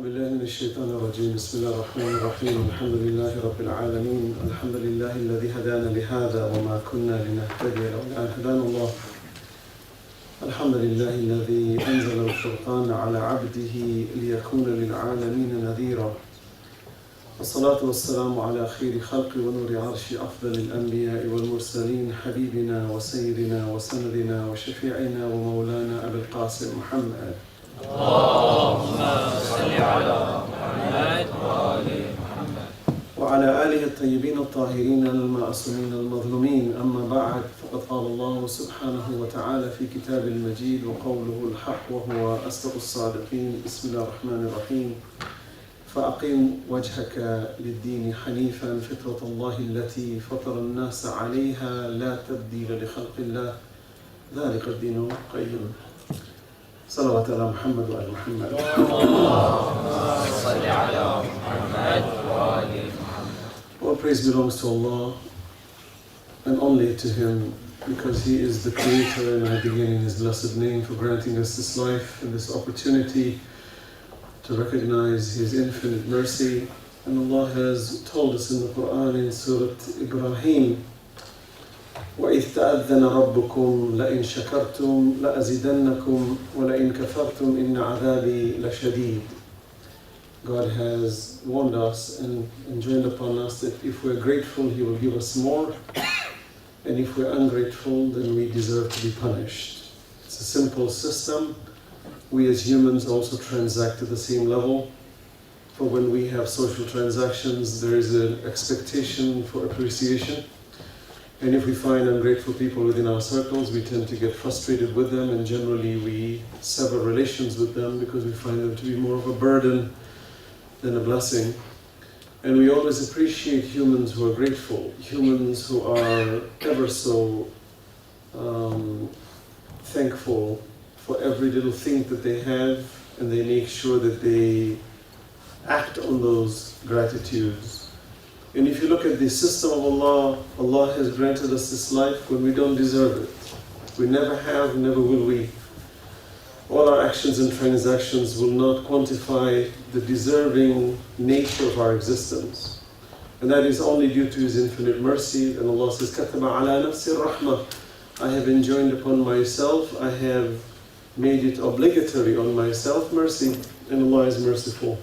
بالله من الشيطان الرجيم بسم الله الرحمن الرحيم الحمد لله رب العالمين الحمد لله الذي هدانا لهذا وما كنا لنهتدي لولا أن هدانا الله الحمد لله الذي أنزل الفرقان على عبده ليكون للعالمين نذيرا والصلاة والسلام على خير خلق ونور عرش أفضل الأنبياء والمرسلين حبيبنا وسيدنا وسندنا وشفيعنا ومولانا أبي القاسم محمد اللهم صل على محمد وآل محمد وعلى آله الطيبين الطاهرين المعصومين المظلومين أما بعد فقد قال الله سبحانه وتعالى في كتاب المجيد وقوله الحق وهو أصدق الصادقين بسم الله الرحمن الرحيم فأقم وجهك للدين حنيفا فطرة الله التي فطر الناس عليها لا تبديل لخلق الله ذلك الدين القيم صلوات على محمد وآل محمد اللهم صل على محمد وآل محمد. All praise belongs to Allah and only to Him, because He is the Creator, and I begin in His blessed name for granting us this life and this opportunity to recognize His infinite mercy. And Allah has told us in the Quran in Surah Ibrahim, وَإِذْ تَأَذَّنَ رَبُّكُمْ لَإِنْ شَكَرْتُمْ لَأَزِدَنَّكُمْ وَلَإِنْ كَفَرْتُمْ إِنَّ عَذَابِي لَشَدِيدٌ. God has warned us and enjoined upon us that if we're grateful, He will give us more, and if we're ungrateful, then we deserve to be punished. It's a simple system. We as humans also transact at the same level. For when we have social transactions, there is an expectation for appreciation. And if we find ungrateful people within our circles, we tend to get frustrated with them, and generally we sever relations with them because we find them to be more of a burden than a blessing. And we always appreciate humans who are grateful, humans who are ever so thankful for every little thing that they have, and they make sure that they act on those gratitudes. And if you look at the system of Allah, Allah has granted us this life when we don't deserve it. We never have, never will we. All our actions and transactions will not quantify the deserving nature of our existence. And that is only due to His infinite mercy. And Allah says, كَتَبَ عَلَى نَفْسِ الرَّحْمَةِ, I have enjoined upon myself, I have made it obligatory on myself mercy, and Allah is merciful.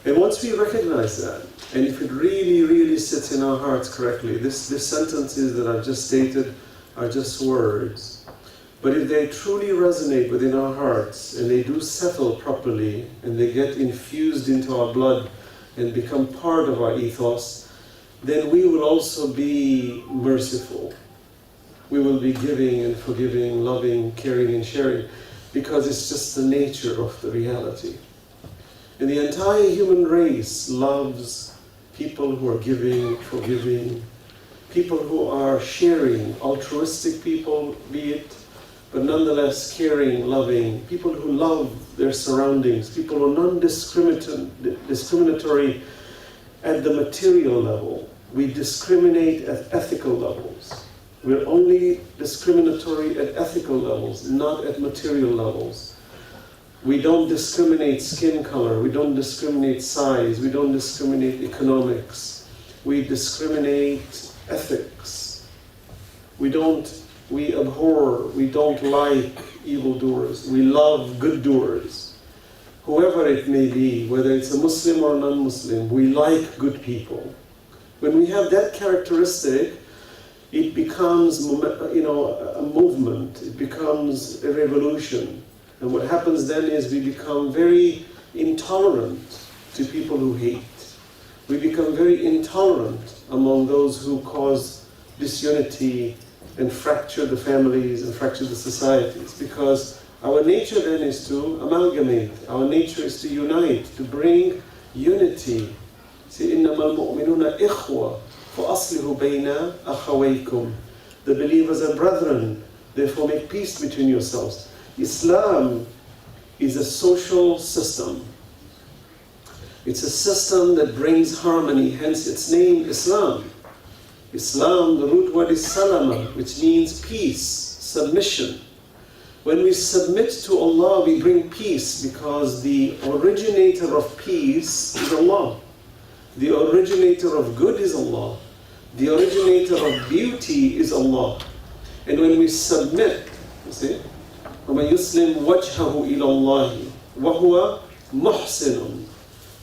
And once we recognize that, and if it really, really sits in our hearts correctly, these sentences that I've just stated are just words. But if they truly resonate within our hearts, and they do settle properly, and they get infused into our blood and become part of our ethos, then we will also be merciful. We will be giving and forgiving, loving, caring and sharing, because it's just the nature of the reality. And the entire human race loves people who are giving, forgiving, people who are sharing, altruistic people be it, but nonetheless caring, loving, people who love their surroundings, people who are non-discriminatory at the material level. We discriminate at ethical levels. We're only discriminatory at ethical levels, not at material levels. We don't discriminate skin color, we don't discriminate size, we don't discriminate economics. We discriminate ethics. We abhor, we don't like evildoers. We love good doers. Whoever it may be, whether it's a Muslim or non-Muslim, we like good people. When we have that characteristic, it becomes a movement, it becomes a revolution. And what happens then is we become very intolerant to people who hate. We become very intolerant among those who cause disunity and fracture the families and fracture the societies. Because our nature then is to amalgamate, our nature is to unite, to bring unity. See, إِنَّمَا الْمُؤْمِنُونَ إِخْوَةٌ فَأَصْلِحُوا بَيْنَ أَخَوَيْكُمْ. The believers are brethren, therefore make peace between yourselves. Islam is a social system. It's a system that brings harmony, hence its name Islam. Islam, the root word is salama, which means peace, submission. When we submit to Allah, we bring peace, because the originator of peace is Allah. The originator of good is Allah. The originator of beauty is Allah. And when we submit, you see, وَمَنْ يُسْلِمْ وَجْهَهُ إِلَى اللَّهِ وَهُوَ مُحْسِنٌ.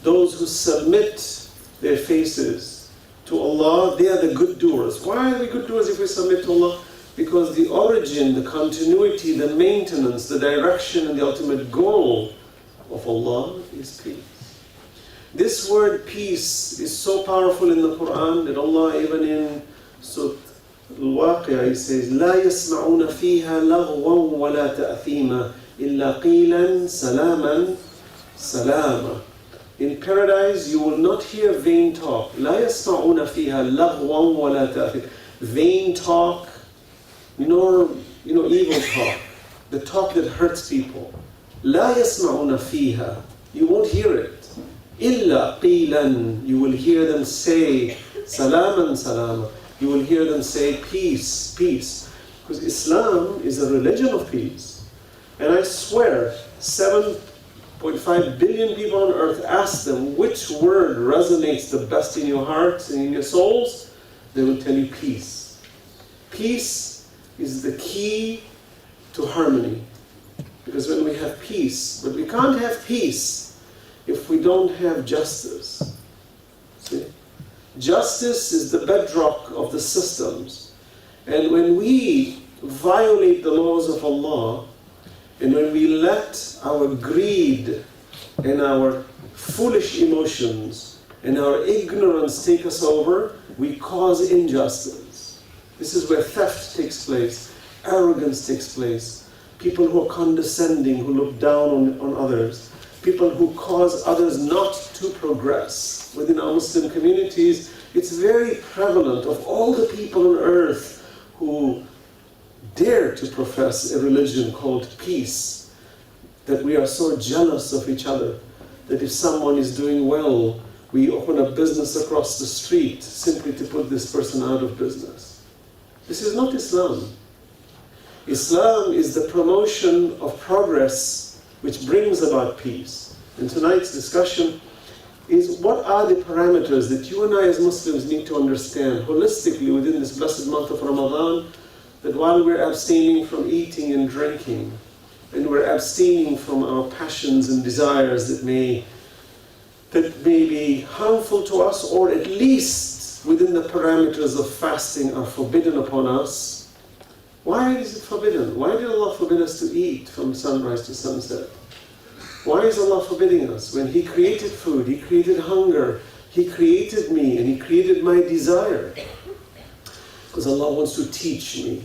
Those who submit their faces to Allah, they are the good doers. Why are we good doers if we submit to Allah? Because the origin, the continuity, the maintenance, the direction, and the ultimate goal of Allah is peace. This word peace is so powerful in the Quran that Allah, even in Surah Al-Waqi'ah, He says, لا يسمعون فيها لغوا ولا تأثيما إلا قيلا سلاما سلاما. In paradise, you will not hear vain talk. لا يسمعون فيها لغوا ولا تأثيما. Vain talk, nor evil talk, the talk that hurts people. لا يسمعون فيها. You won't hear it. إلا قيلا. You will hear them say سلاما سلاما. You will hear them say peace, peace. Because Islam is a religion of peace. And I swear, 7.5 billion people on earth, ask them which word resonates the best in your hearts and in your souls, they will tell you peace. Peace is the key to harmony. Because when we have peace, but we can't have peace if we don't have justice. See? Justice is the bedrock of the systems. And when we violate the laws of Allah, and when we let our greed and our foolish emotions and our ignorance take us over, we cause injustice. This is where theft takes place, arrogance takes place, people who are condescending, who look down on others, people who cause others not to progress. Within our Muslim communities, it's very prevalent of all the people on earth who dare to profess a religion called peace, that we are so jealous of each other, that if someone is doing well, we open a business across the street simply to put this person out of business. This is not Islam. Islam is the promotion of progress which brings about peace. And tonight's discussion is what are the parameters that you and I as Muslims need to understand holistically within this blessed month of Ramadan, that while we're abstaining from eating and drinking, and we're abstaining from our passions and desires that may be harmful to us, or at least within the parameters of fasting are forbidden upon us. Why is it forbidden? Why did Allah forbid us to eat from sunrise to sunset? Why is Allah forbidding us? When He created food, He created hunger, He created me, and He created my desire. Because Allah wants to teach me.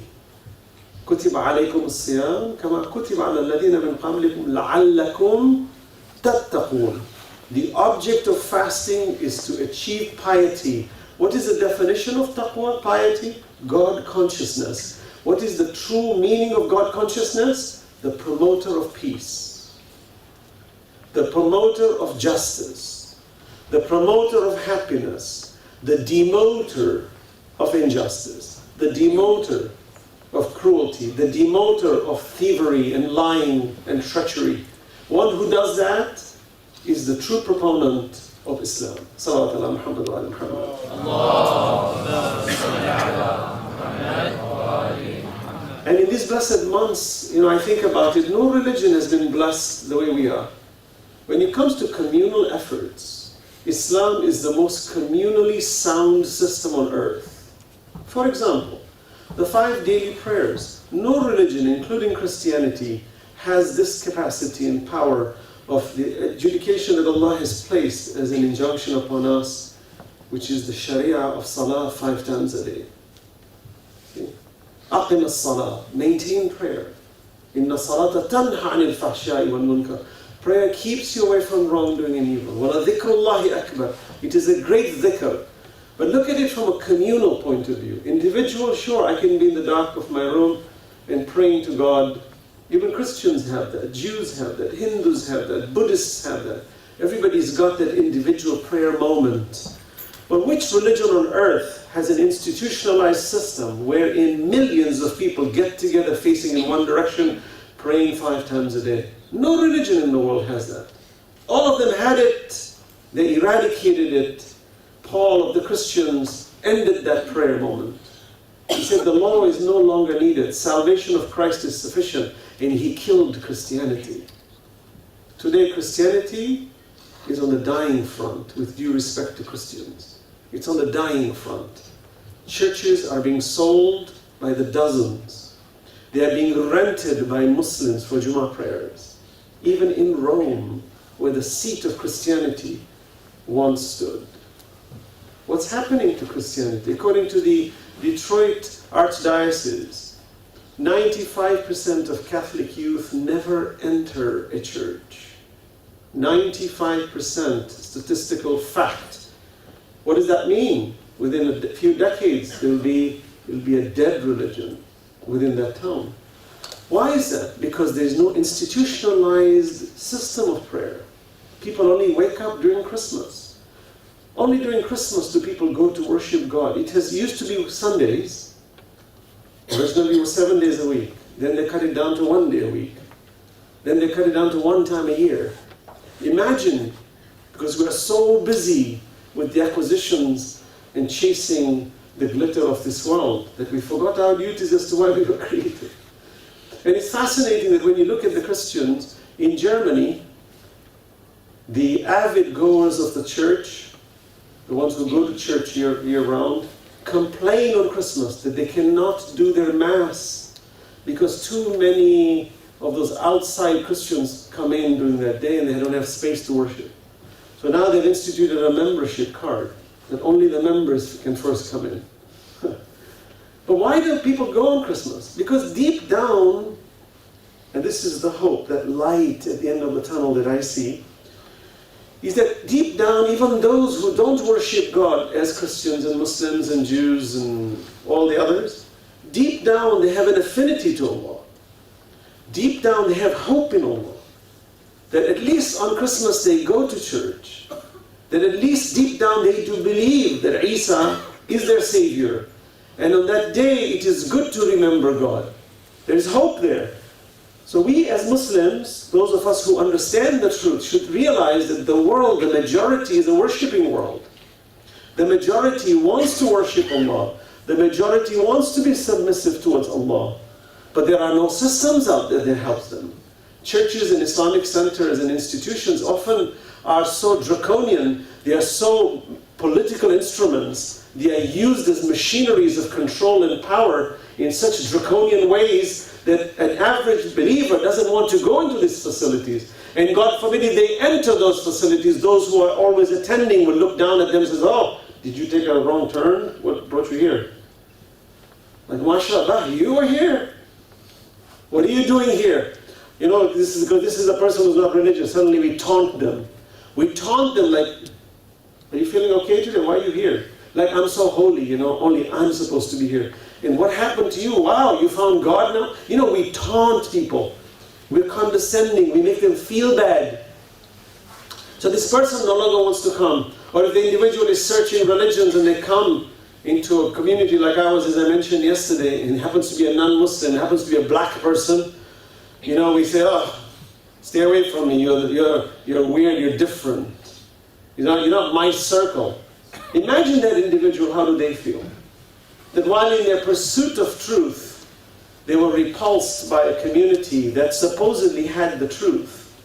كُتِبَ عَلَيْكُمُ الصِّيَامُ كَمَا كُتِبَ عَلَى الَّذِينَ مِنْ قَبْلِكُمْ لَعَلَّكُمْ تَتَّقُونَ. The object of fasting is to achieve piety. What is the definition of taqwa, piety? God consciousness. What is the true meaning of God consciousness? The promoter of peace. The promoter of justice. The promoter of happiness. The demoter of injustice. The demoter of cruelty. The demoter of thievery and lying and treachery. One who does that is the true proponent of Islam. Salawat ala Muhammad wa ala Muhammad. And in these blessed months, I think about it, no religion has been blessed the way we are. When it comes to communal efforts, Islam is the most communally sound system on earth. For example, the 5 daily prayers. No religion, including Christianity, has this capacity and power of the adjudication that Allah has placed as an injunction upon us, which is the Sharia of Salah 5 times a day. Aqim as-salah, maintain prayer. Inna salata tanha anil fahsha'i wal munkar. Prayer keeps you away from wrongdoing and evil. Wala dhikrullahi akbar. It is a great dhikr. But look at it from a communal point of view. Individual, sure, I can be in the dark of my room and praying to God. Even Christians have that, Jews have that, Hindus have that, Buddhists have that. Everybody's got that individual prayer moment. But which religion on earth has an institutionalized system wherein millions of people get together facing in one direction, praying 5 times a day. No religion in the world has that. All of them had it, they eradicated it. Paul of the Christians ended that prayer moment. He said the law is no longer needed. Salvation of Christ is sufficient. And he killed Christianity. Today Christianity is on the dying front, with due respect to Christians. It's on the dying front. Churches are being sold by the dozens. They are being rented by Muslims for Jummah prayers. Even in Rome, where the seat of Christianity once stood. What's happening to Christianity? According to the Detroit Archdiocese, 95% of Catholic youth never enter a church. 95% statistical fact. What does that mean? Within a few decades, there will be a dead religion within that town. Why is that? Because there is no institutionalized system of prayer. People only wake up during Christmas. Only during Christmas do people go to worship God. It used to be Sundays. Originally it was 7 days a week. Then they cut it down to 1 day a week. Then they cut it down to 1 time a year. Imagine, because we are so busy with the acquisitions and chasing the glitter of this world, that we forgot our duties as to why we were created. And it's fascinating that when you look at the Christians in Germany, the avid goers of the church, the ones who go to church year-round, complain on Christmas that they cannot do their Mass because too many of those outside Christians come in during that day and they don't have space to worship. So now they've instituted a membership card that only the members can first come in. But why do people go on Christmas? Because deep down, and this is the hope, that light at the end of the tunnel that I see, is that deep down, even those who don't worship God as Christians and Muslims and Jews and all the others, deep down they have an affinity to Allah. Deep down they have hope in Allah. That at least on Christmas they go to church. That at least deep down they do believe that Isa is their Savior. And on that day it is good to remember God. There is hope there. So we as Muslims, those of us who understand the truth, should realize that the world, the majority, is a worshipping world. The majority wants to worship Allah. The majority wants to be submissive towards Allah. But there are no systems out there that help them. Churches and Islamic centers and institutions often are so draconian, they are so political instruments, they are used as machineries of control and power in such draconian ways that an average believer doesn't want to go into these facilities. And God forbid if they enter those facilities, those who are always attending will look down at them and say, oh, did you take a wrong turn? What brought you here? Like, mashallah, you are here. What are you doing here? You know, this is because this is a person who's not religious. Suddenly we taunt them. We taunt them like, are you feeling okay today? Why are you here? Like, I'm so holy, you know, only I'm supposed to be here. And what happened to you? Wow, you found God now? You know, we taunt people. We're condescending. We make them feel bad. So this person no longer wants to come. Or if the individual is searching religions and they come into a community like ours, as I mentioned yesterday, and happens to be a non-Muslim, happens to be a black person, you know, we say, oh, stay away from me. You're weird, you're different. You're not my circle. Imagine that individual, how do they feel? That while in their pursuit of truth, they were repulsed by a community that supposedly had the truth.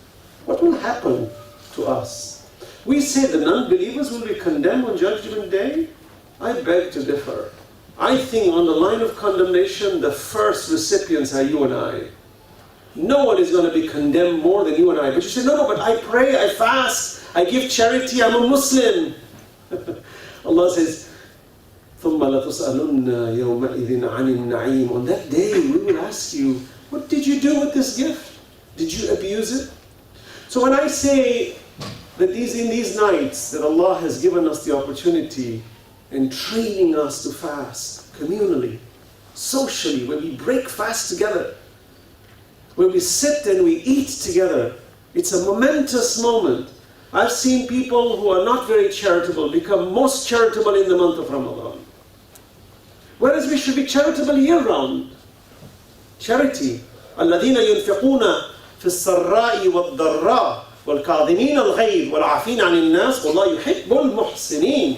What will happen to us? We say the non-believers will be condemned on Judgment Day? I beg to differ. I think on the line of condemnation, the first recipients are you and I. No one is going to be condemned more than you and I. But you say, no, but I pray, I fast, I give charity, I'm a Muslim. Allah says, ثُمَّ لَتُسْأَلُنَّ يَوْمَئِذٍ عَنِ النَّعِيمِ. On that day, we will ask you, what did you do with this gift? Did you abuse it? So when I say that in these nights that Allah has given us the opportunity and training us to fast communally, socially, when we break fast together, when we sit and we eat together, it's a momentous moment. I've seen people who are not very charitable become most charitable in the month of Ramadan. Whereas we should be charitable year-round. Charity. الذين ينفقون في السراء والضراء والكاظمين الغيظ والعافين عن الناس والله يحب المحسنين.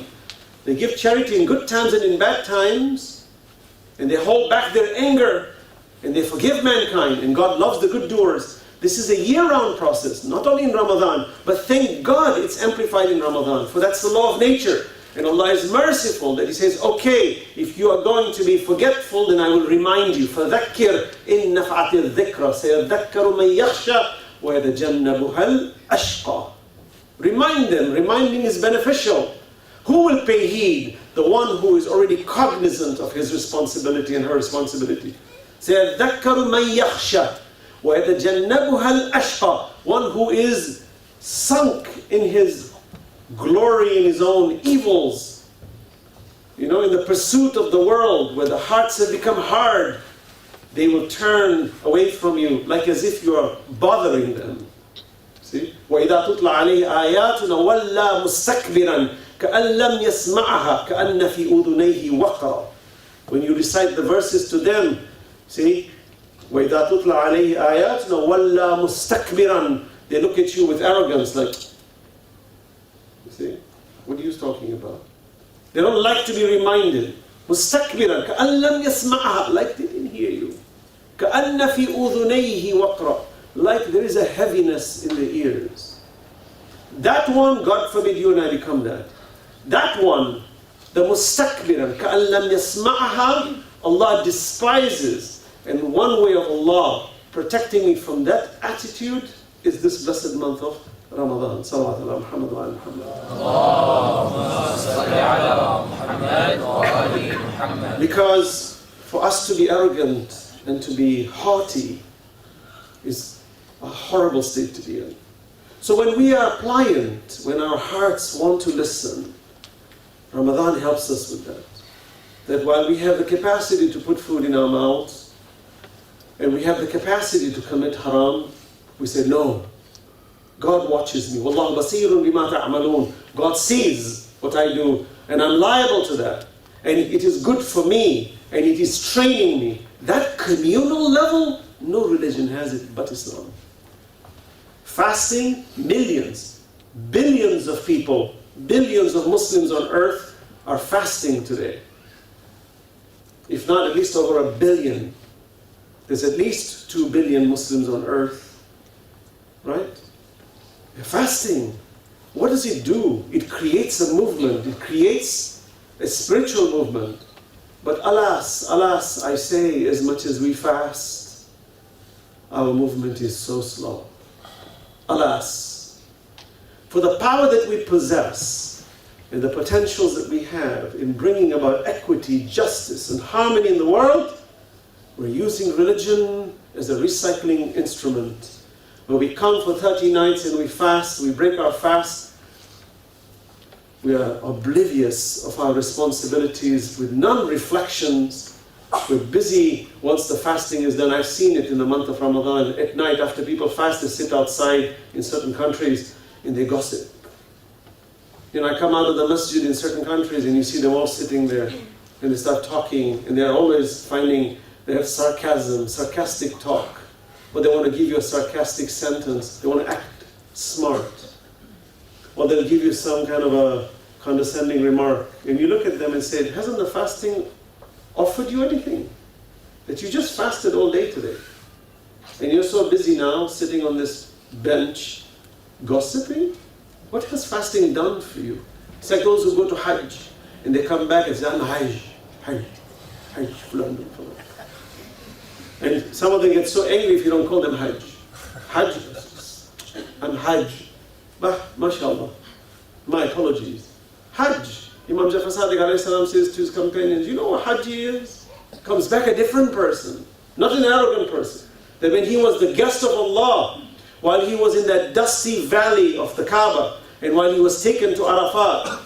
They give charity in good times and in bad times, and they hold back their anger, and they forgive mankind, and God loves the good doers. This is a year-round process, not only in Ramadan, but thank God it's amplified in Ramadan, for that's the law of nature. And Allah is merciful that He says, okay, if you are going to be forgetful, then I will remind you. فَذَكِّرْ إِن نَفْعَتِ الذِّكْرَ سَيَذَّكَّرُ مَن يَخْشَى وَيَتَجَنَّبُهَا الْأَشْقَى. Remind them. Reminding is beneficial. Who will pay heed? The one who is already cognizant of his responsibility and her responsibility. سَيَذَّكَّرُ مَن يَخْشَى وَيَتَجَنَّبُهَا الْأَشْقَى. One who is sunk in his glory in his own evils, in the pursuit of the world, where the hearts have become hard, they will turn away from you like as if you are bothering them. See? وَإِذَا تُطْلَ عَلَيْهِ آيَاتُنَا وَلَّا مُسْتَكْبِرًا كَأَن لَّمْ يَسْمَعَهَا كَأَنَّ فِي أُذُنَيْهِ وَقْرًا. When you recite the verses to them, see, وَإِذَا تُطْلَ عَلَيْهِ آيَاتُنَا وَلَّا مُسْتَكْبِرًا, they look at you with arrogance like, see? What are you talking about? They don't like to be reminded. مُسْتَكْبِرًا كَأَن لَّمْ يَسْمَعَهَا, like they didn't hear you. كَأَنَّ فِي أُذُنَيْهِ وَقْرًا, like there is a heaviness in the ears. That one, God forbid you and I become that. That one, the mustakbiran, كَأَن لَمْ يَسْمَعَهَا, Allah despises. And one way of Allah protecting me from that attitude is this blessed month of Ramadan. Salawat ala Muhammad wa ala Muhammad. Allahumma salli ala Muhammad wa ali Muhammad. Because for us to be arrogant and to be haughty is a horrible state to be in. So when we are pliant, when our hearts want to listen, Ramadan helps us with that. That while we have the capacity to put food in our mouths, and we have the capacity to commit haram, we say, no, God watches me. Wallahu basirun bima ta'malun. God sees what I do, and I'm liable to that. And it is good for me, and it is training me. That communal level, no religion has it but Islam. Fasting, millions, billions of people, billions of Muslims on earth are fasting today. If not at least over 1 billion. There's at least 2 billion Muslims on earth, right? They're fasting. What does it do? It creates a movement. It creates a spiritual movement. But alas, alas, I say, as much as we fast, our movement is so slow. Alas. For the power that we possess and the potentials that we have in bringing about equity, justice, and harmony in the world, we're using religion as a recycling instrument. When we come for 30 nights and we fast, we break our fast, we are oblivious of our responsibilities with non-reflections. We're busy once the fasting is done. I've seen it in the month of Ramadan. At night, after people fast, they sit outside in certain countries and they gossip. I come out of the masjid in certain countries and you see them all sitting there and they start talking, and they're always they have sarcasm, sarcastic talk. But they want to give you a sarcastic sentence. They want to act smart. Or they'll give you some kind of a condescending remark. And you look at them and say, hasn't the fasting offered you anything? That you just fasted all day today. And you're so busy now, sitting on this bench, gossiping? What has fasting done for you? It's like those who go to Hajj, and they come back and say, I'm Hajj, fulan, fulan. And some of them get so angry if you don't call them Hajj. Hajj, I'm Hajj. MashaAllah. My apologies. Hajj. Imam Jafar Sadiq alayhi salam says to his companions, you know what Hajj is? Comes back a different person, not an arrogant person. That when he was the guest of Allah, while he was in that dusty valley of the Kaaba, and while he was taken to Arafat,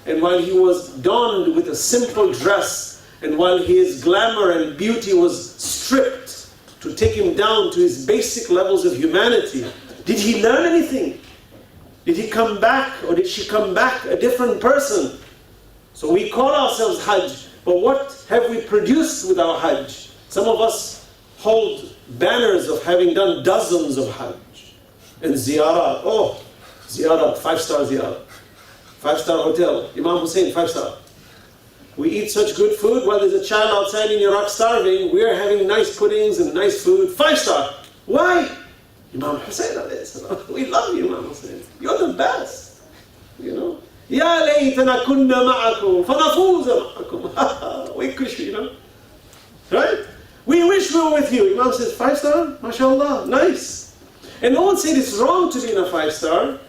and while he was donned with a simple dress, and while his glamour and beauty was stripped to take him down to his basic levels of humanity, did he learn anything? Did he come back, or did she come back a different person? So we call ourselves Hajj, but what have we produced with our Hajj? Some of us hold banners of having done dozens of Hajj and ziyarah. Oh, ziyarah, 5-star ziyarah, 5-star hotel, Imam Hussein, 5-star. We eat such good food. While there's a child outside in Iraq starving, we are having nice puddings and nice food, 5-star. Why? Imam Hussein, we love you, Imam Hussein. You're the best. You know. Ya laytana kunna ma'akum, fanafuza ma'akum. We wish, you know. Right? We wish we were with you. Imam says, 5-star? MashaAllah, nice. And no one said it's wrong to be in a 5-star.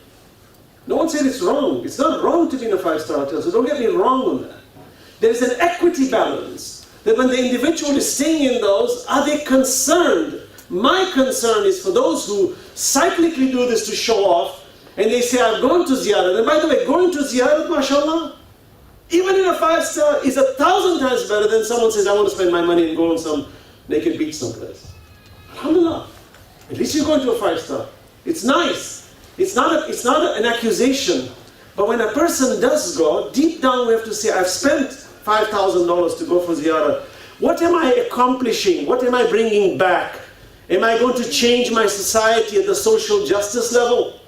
No one said it's wrong. It's not wrong to be in a 5-star hotel, so don't get me wrong on that. There's an equity balance, that when the individual is staying in those, are they concerned? My concern is for those who cyclically do this to show off, and they say, I'm going to ziyarat. And by the way, going to ziyarat, mashallah, even in a 5-star, is 1,000 times better than someone says, I want to spend my money and go on some naked beach someplace. Alhamdulillah. At least you're going to a 5-star. It's nice. It's not an accusation. But when a person does go, deep down we have to say, I've spent $5,000 to go for ziyarah. What am I accomplishing? What am I bringing back? Am I going to change my society at the social justice level?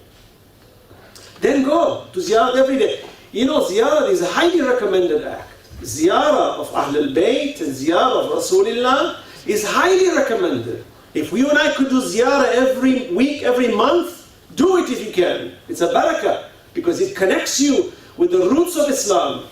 Then go to ziyarah every day. You know, ziyarah is a highly recommended act. Ziyarah of Ahlul Bayt and ziyarah of Rasulullah is highly recommended. If you and I could do ziyarah every week, every month, do it if you can. It's a barakah, because it connects you with the roots of Islam.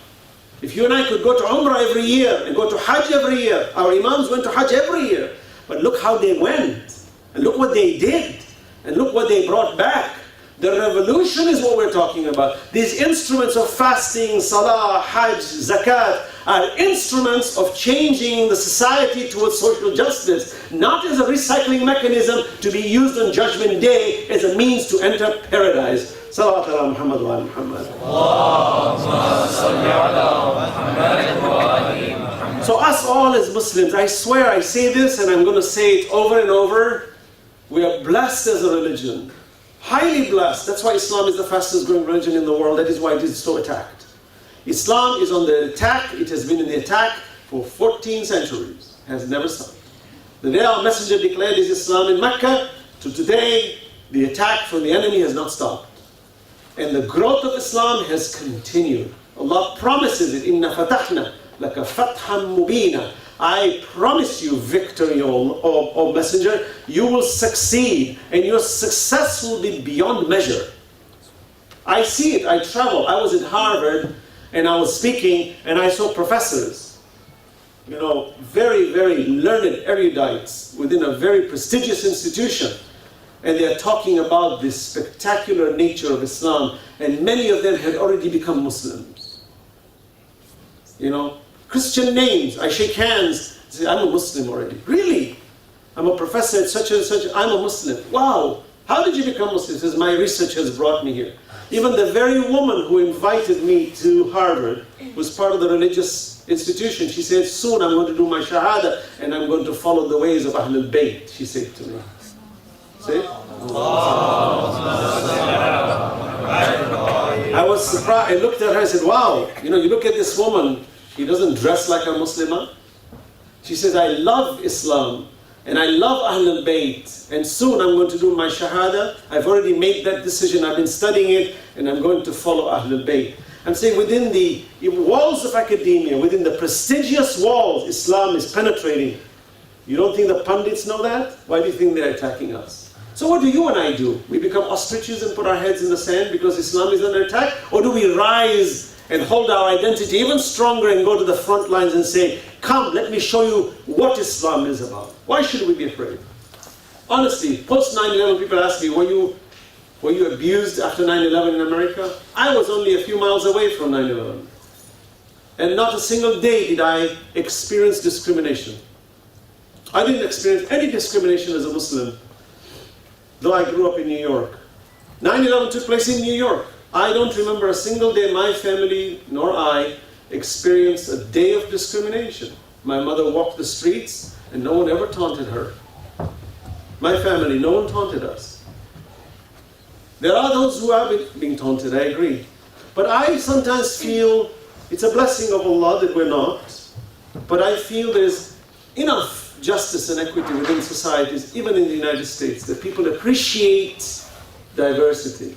If you and I could go to Umrah every year and go to Hajj every year, our Imams went to Hajj every year, but look how they went, and look what they did, and look what they brought back. The revolution is what we're talking about. These instruments of fasting, salah, hajj, zakat are instruments of changing the society towards social justice, not as a recycling mechanism to be used on Judgment Day as a means to enter paradise. Salawat ala Muhammad wa ala Muhammad. So us all as Muslims, I swear I say this and I'm going to say it over and over, we are blessed as a religion. Highly blessed. That's why Islam is the fastest growing religion in the world. That is why it is so attacked. Islam is on the attack. It has been in the attack for 14 centuries. It has never stopped. The day our messenger declared his Islam in Mecca to today, the attack from the enemy has not stopped. And the growth of Islam has continued. Allah promises it. Inna fatahna laka fatham mubina. I promise you victory, O messenger. You will succeed, and your success will be beyond measure. I see it. I travel. I was at Harvard, and I was speaking, and I saw professors, you know, very, very learned erudites within a very prestigious institution, and they are talking about this spectacular nature of Islam, and many of them had already become Muslims. You know, Christian names. I shake hands, say, I'm a Muslim already. Really? I'm a professor at such and such, I'm a Muslim. Wow, how did you become Muslim? He says, my research has brought me here. Even the very woman who invited me to Harvard was part of the religious institution. She said, soon I'm going to do my shahada and I'm going to follow the ways of Ahlul Bayt, she said to me. See? I was surprised. I looked at her and said, wow, you know, you look at this woman, she doesn't dress like a Muslimah. She says, I love Islam and I love Ahlul Bayt, and soon I'm going to do my Shahada. I've already made that decision. I've been studying it and I'm going to follow Ahlul Bayt. I'm saying within the walls of academia, within the prestigious walls, Islam is penetrating. You don't think the pundits know that? Why do you think they're attacking us? So what do you and I do? We become ostriches and put our heads in the sand because Islam is under attack? Or do we rise and hold our identity even stronger and go to the front lines and say, come, let me show you what Islam is about. Why should we be afraid? Honestly, post 9/11, people ask me, were you abused after 9/11 in America? I was only a few miles away from 9/11. And not a single day did I experience discrimination. I didn't experience any discrimination as a Muslim, though I grew up in New York. 9/11 took place in New York. I don't remember a single day my family nor I experienced a day of discrimination. My mother walked the streets and no one ever taunted her. My family, no one taunted us. There are those who are being taunted, I agree. But I sometimes feel it's a blessing of Allah that we're not. But I feel there's enough justice and equity within societies, even in the United States, that people appreciate diversity.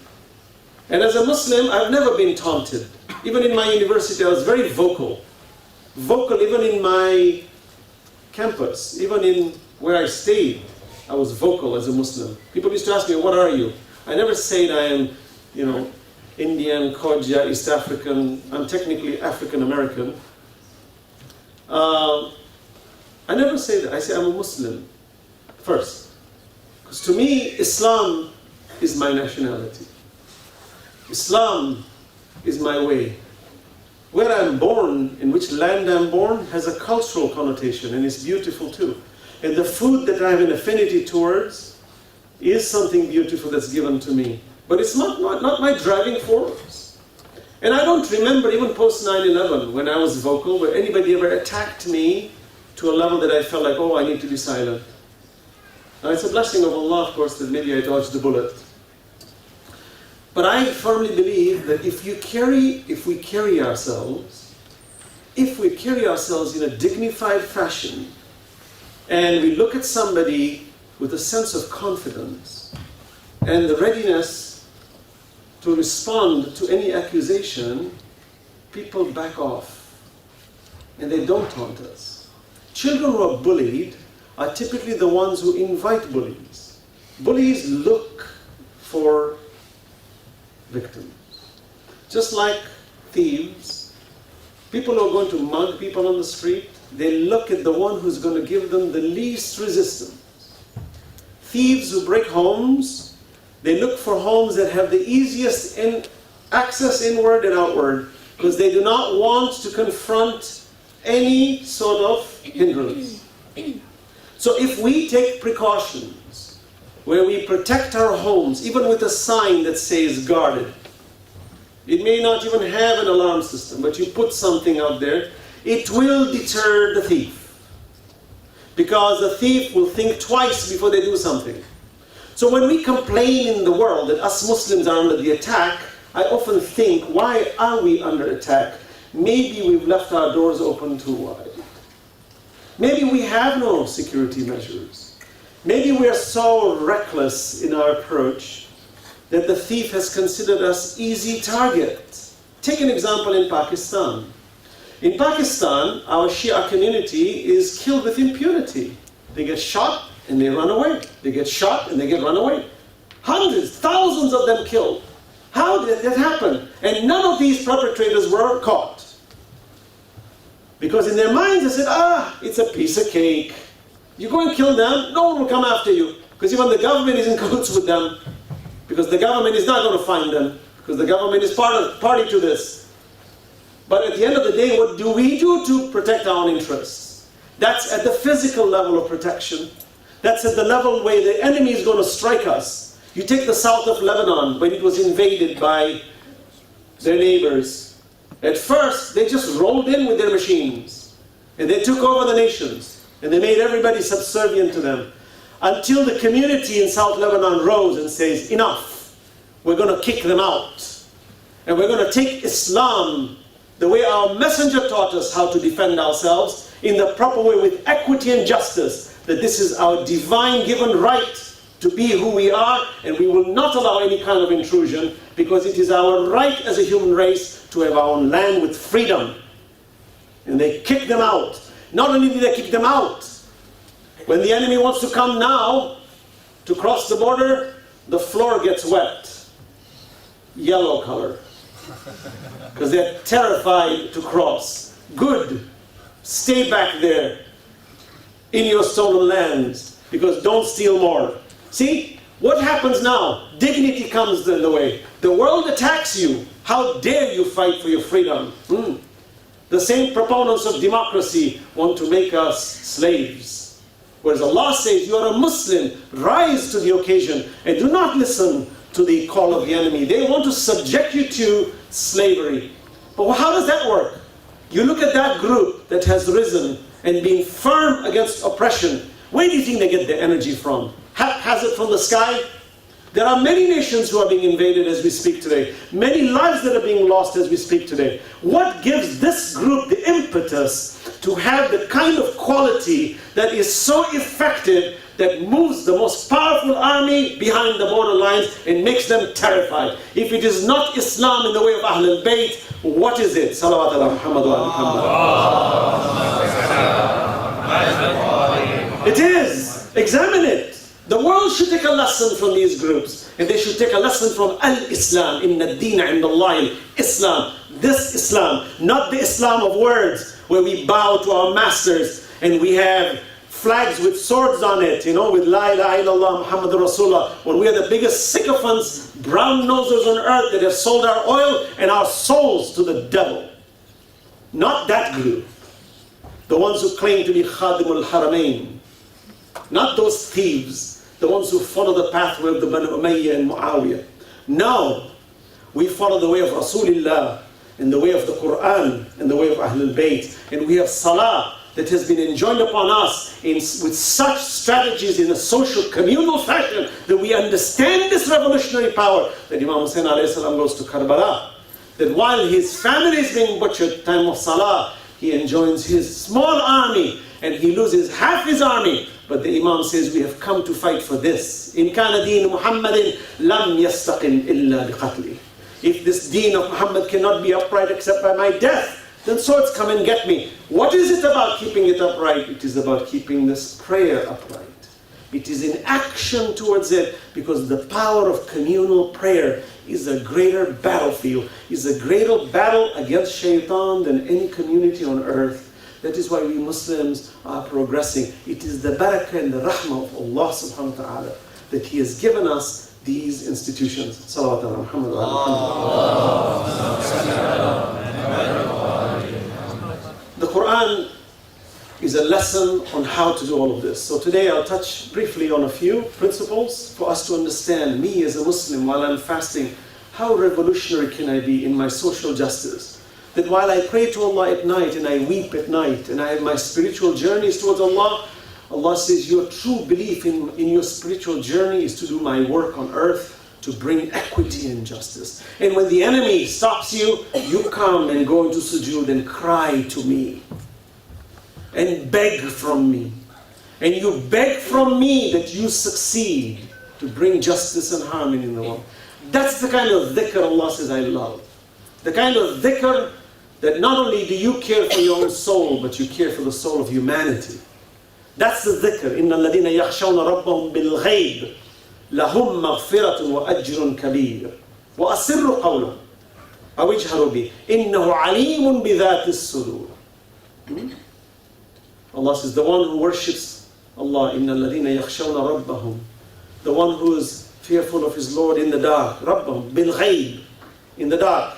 And as a Muslim, I've never been taunted. Even in my university, I was very vocal. Vocal even in my campus, even in where I stayed, I was vocal as a Muslim. People used to ask me, what are you? I never said I am, Indian, Khoja, East African. I'm technically African American. I never say that. I say I'm a Muslim first. Because to me, Islam is my nationality. Islam is my way. Where I'm born, in which land I'm born, has a cultural connotation, and it's beautiful too. And the food that I have an affinity towards is something beautiful that's given to me. But it's not my driving force. And I don't remember, even post 9/11, when I was vocal, where anybody ever attacked me to a level that I felt like, oh, I need to be silent. Now, it's a blessing of Allah, of course, that maybe I dodged the bullet. But I firmly believe that if we carry ourselves in a dignified fashion, and we look at somebody with a sense of confidence and the readiness to respond to any accusation, people back off and they don't taunt us. Children who are bullied are typically the ones who invite bullies. Bullies look for victims. Just like thieves, people who are going to mug people on the street, they look at the one who's going to give them the least resistance. Thieves who break homes, they look for homes that have the easiest access inward and outward, because they do not want to confront any sort of hindrance. So if we take precautions, where we protect our homes, even with a sign that says guarded, it may not even have an alarm system, but you put something out there, it will deter the thief. Because the thief will think twice before they do something. So when we complain in the world that us Muslims are under the attack, I often think, why are we under attack? Maybe we've left our doors open too wide. Maybe we have no security measures. Maybe we are so reckless in our approach that the thief has considered us easy target. Take an example in Pakistan. In Pakistan, our Shia community is killed with impunity. They get shot and they run away. They get shot and they get run away. Hundreds, thousands of them killed. How did that happen? And none of these perpetrators were caught. Because in their minds they said, it's a piece of cake. You go and kill them, no one will come after you. Because even the government is in cahoots with them. Because the government is not going to find them. Because the government is party to this. But at the end of the day, what do we do to protect our own interests? That's at the physical level of protection. That's at the level where the enemy is going to strike us. You take the south of Lebanon, when it was invaded by their neighbors. At first, they just rolled in with their machines. And they took over the nations. And they made everybody subservient to them. Until the community in South Lebanon rose and says, enough. We're going to kick them out. And we're going to take Islam the way our messenger taught us how to defend ourselves, in the proper way with equity and justice, that this is our divine given right to be who we are, and we will not allow any kind of intrusion, because it is our right as a human race to have our own land with freedom. And they kicked them out. Not only did they kick them out, when the enemy wants to come now to cross the border, the floor gets wet. Yellow color. Because they're terrified to cross. Good. Stay back there in your stolen lands, because don't steal more. See, what happens now? Dignity comes in the way. The world attacks you. How dare you fight for your freedom? The same proponents of democracy want to make us slaves. Whereas Allah says, you are a Muslim, rise to the occasion and do not listen to the call of the enemy. They want to subject you to slavery. But how does that work? You look at that group that has risen and been firm against oppression. Where do you think they get their energy from? Haphazard from the sky? There are many nations who are being invaded as we speak today. Many lives that are being lost as we speak today. What gives this group the impetus to have the kind of quality that is so effective that moves the most powerful army behind the border lines and makes them terrified. If it is not Islam in the way of Ahlul Bayt, what is it? Salawat ala Muhammad wa Muhammad. It is. Examine it. The world should take a lesson from these groups, and they should take a lesson from Al-Islam. Inna ad-deena inda Allahi Islam. This Islam, not the Islam of words, where we bow to our masters and we have flags with swords on it, with La ilaha illallah Muhammadur Rasulullah, when we are the biggest sycophants, brown nosers on earth that have sold our oil and our souls to the devil. Not that group. The ones who claim to be Khadimul Haramain. Not those thieves. The ones who follow the pathway of the Banu Umayyah and Muawiyah. No. We follow the way of Rasulullah, and the way of the Quran, and the way of Ahlul Bayt. And we have Salah that has been enjoined upon us with such strategies in a social, communal fashion that we understand this revolutionary power that Imam Hussain a.s. goes to Karbala. That while his family is being butchered, time of Salah, he enjoins his small army and he loses half his army. But the Imam says, we have come to fight for this. In kana deen Muhammadin lam yastaqim illa biqatli. If this deen of Muhammad cannot be upright except by my death, then swords come and get me. What is it about keeping it upright? It is about keeping this prayer upright. It is in action towards it, because the power of communal prayer is a greater battlefield, is a greater battle against shaitan than any community on earth. That is why we Muslims are progressing. It is the barakah and the rahmah of Allah subhanahu wa ta'ala that He has given us these institutions. Salawat ala Muhammad wa The Quran is a lesson on how to do all of this. So today I'll touch briefly on a few principles for us to understand, me as a Muslim while I'm fasting, how revolutionary can I be in my social justice? That while I pray to Allah at night and I weep at night and I have my spiritual journeys towards Allah, Allah says your true belief in your spiritual journey is to do my work on earth, to bring equity and justice. And when the enemy stops you, you come and go into sujood and cry to me and beg from me. And you beg from me that you succeed to bring justice and harmony in the world. That's the kind of dhikr Allah says I love. The kind of dhikr that not only do you care for your own soul, but you care for the soul of humanity. That's the dhikr. إِنَّ الَّذِينَ يَخْشَوْنَ رَبَّهُمْ بِالْغَيْبِ لَهُمْ مَغْفِرَةٌ وَأَجْرٌ كَبِيرٌ وَأَسِرُّ قَوْلًا أَوْ اجْهَرُوا بِهِ إِنَّهُ عَلِيمٌ بِذَاتِ الصُّدُورِ. Allah says, the one who worships Allah, إِنَّ الَّذِينَ يَخْشَوْنَ رَبَّهُمْ, the one who is fearful of his Lord in the dark, رَبَّهُمْ بِالْغَيْبِ, in the dark,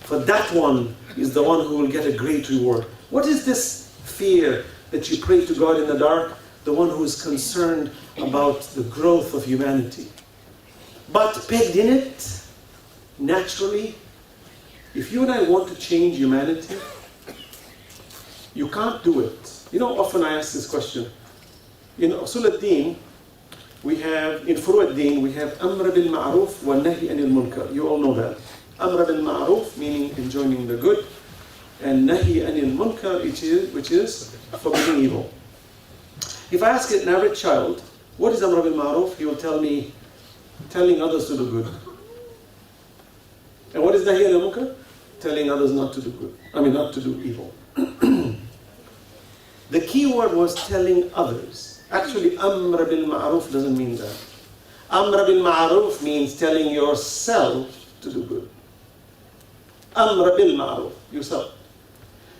for that one is the one who will get a great reward. What is this fear that you pray to God in the dark? The one who is concerned about the growth of humanity. But pegged in it, naturally, if you and I want to change humanity, you can't do it. Often I ask this question. In Usul al-Din, we have, in Furu al-Din, we have Amr bil Ma'ruf wa Nahi anil Munkar. You all know that. Amr bil Ma'ruf, meaning enjoining the good, and Nahi anil Munkar, which is forbidding evil. If I ask an average child, what is Amr bil Ma'ruf? He will tell me, telling others to do good. And what is Nahi anil Munkar? Telling others not to do good. Not to do evil. The key word was telling others. Actually, Amr bil Ma'ruf doesn't mean that. Amr bil Ma'ruf means telling yourself to do good. Amr bil Ma'ruf, yourself.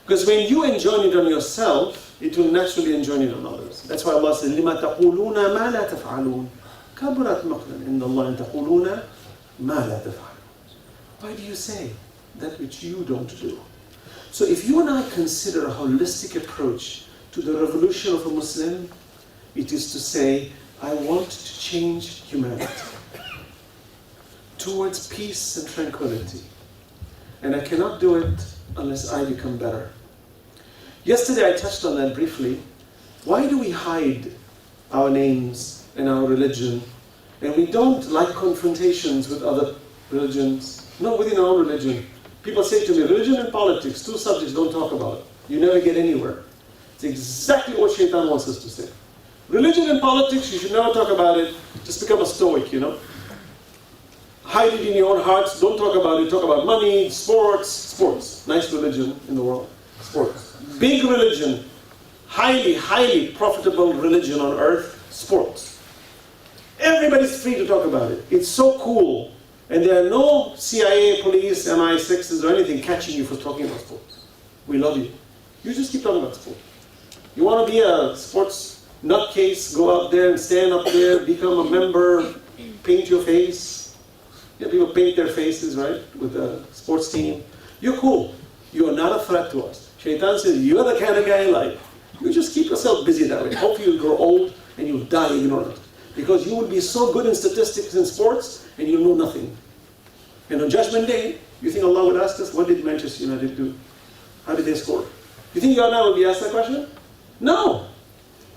Because when you enjoin it on yourself, it will naturally enjoin it on others. That's why Allah says, لِمَا تَقُولُونَ مَا لَا تَفْعَلُونَ كَبُرَتْ مَقْتًا عِنْدَ اللَّهِ أَن تَقُولُونَ مَا لَا تَفْعَلُونَ. Why do you say that which you don't do? So if you and I consider a holistic approach to the revolution of a Muslim, it is to say, I want to change humanity towards peace and tranquility. And I cannot do it unless I become better. Yesterday I touched on that briefly. Why do we hide our names and our religion? And we don't like confrontations with other religions. Not within our religion. People say to me, religion and politics, two subjects don't talk about. You never get anywhere. It's exactly what Shaitan wants us to say. Religion and politics, you should never talk about it. Just become a stoic, Hide it in your own hearts. Don't talk about it. Talk about money, sports. Sports. Nice religion in the world. Sports. Big religion. Highly, highly profitable religion on earth. Sports. Everybody's free to talk about it. It's so cool. And there are no CIA, police, MI6s or anything catching you for talking about sports. We love you. You just keep talking about sports. You want to be a sports nutcase, go out there and stand up there, become a member, paint your face. People paint their faces, right, with a sports team. You're cool. You are not a threat to us. Shaitan says, you're the kind of guy I like. You just keep yourself busy that way. Hopefully you'll grow old and you'll die ignorant. Because you will be so good in statistics and sports and you'll know nothing. And on Judgment Day, you think Allah would ask us, what did Manchester United do? How did they score? You think you and I will be asked that question? No.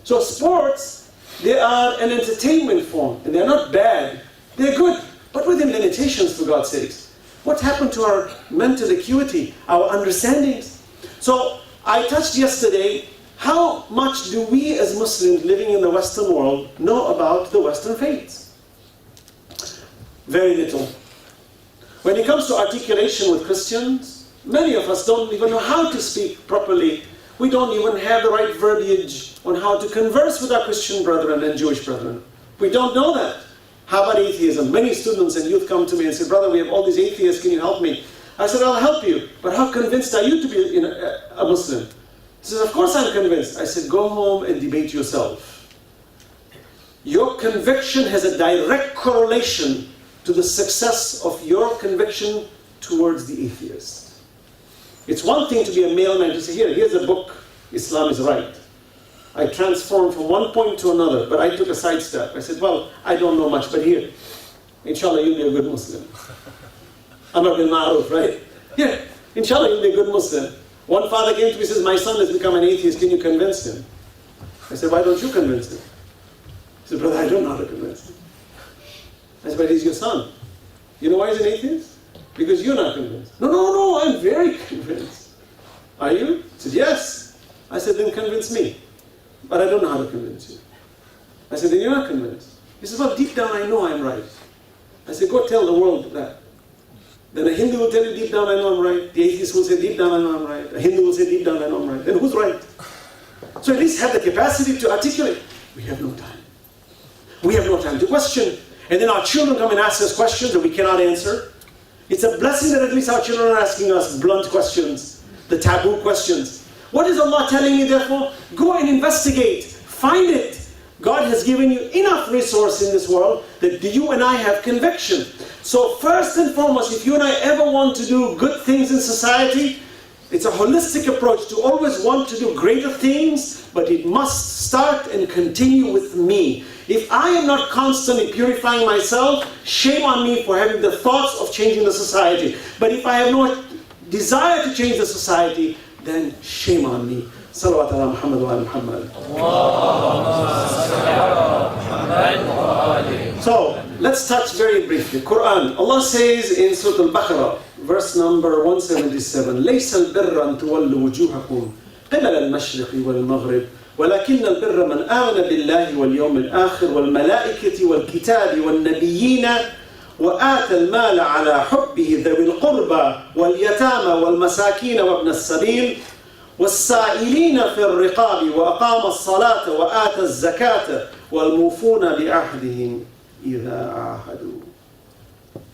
So sports, they are an entertainment form. And they're not bad. They're good. But within limitations, for God's sakes. What happened to our mental acuity, our understandings? So I touched yesterday, how much do we as Muslims living in the Western world know about the Western faiths? Very little. When it comes to articulation with Christians, many of us don't even know how to speak properly. We don't even have the right verbiage on how to converse with our Christian brethren and Jewish brethren. We don't know that. How about atheism? Many students and youth come to me and say, brother, we have all these atheists, can you help me? I said, I'll help you, but how convinced are you to be a Muslim? He says, of course I'm convinced. I said, go home and debate yourself. Your conviction has a direct correlation to the success of your conviction towards the atheist. It's one thing to be a mailman to say, here's a book, Islam is right. I transformed from one point to another, but I took a sidestep. I said, well, I don't know much, but here, inshallah, you'll be a good Muslim. Amr bin Ma'ruf, right? Yeah, inshallah, you'll be a good Muslim. One father came to me and says, my son has become an atheist, can you convince him? I said, why don't you convince him? He said, brother, I don't know how to convince him. I said, but he's your son. You know why he's an atheist? Because you're not convinced. No, I'm very convinced. Are you? He said, yes. I said, then convince me. But I don't know how to convince you. I said, then you're not convinced. He said, well, deep down I know I'm right. I said, go tell the world that. Then a Hindu will tell you, deep down I know I'm right. The atheist will say, deep down I know I'm right. A Hindu will say, deep down I know I'm right. Then who's right? So at least have the capacity to articulate. We have no time. We have no time to question. And then our children come and ask us questions that we cannot answer. It's a blessing that at least our children are asking us blunt questions, the taboo questions. What is Allah telling me therefore? Go and investigate. Find it. God has given you enough resource in this world that you and I have conviction. So first and foremost, if you and I ever want to do good things in society, it's a holistic approach to always want to do greater things, but it must start and continue with me. If I am not constantly purifying myself, shame on me for having the thoughts of changing the society. But if I have no desire to change the society, then shame on me. Salawat ala Muhammad wa ala Muhammad. So, let's touch very briefly. Quran. Allah says in Surah Al-Baqarah, verse number 177, لَيْسَ الْبِرَّ أَن تُوَلُّوا وُجُوهَكُمْ قِبَلَ الْمَشْرِقِ وَالْمَغْرِبِ ولكن البر من آمن بالله واليوم الآخر والملائكة والكتاب والنبيين وآتى المال على حبه ذوي القربى واليتامى والمساكين وابن السبيل والسائلين في الرقاب وأقام الصلاة وآتى الزكاة والموفون بعهدهم إذا عاهدوا.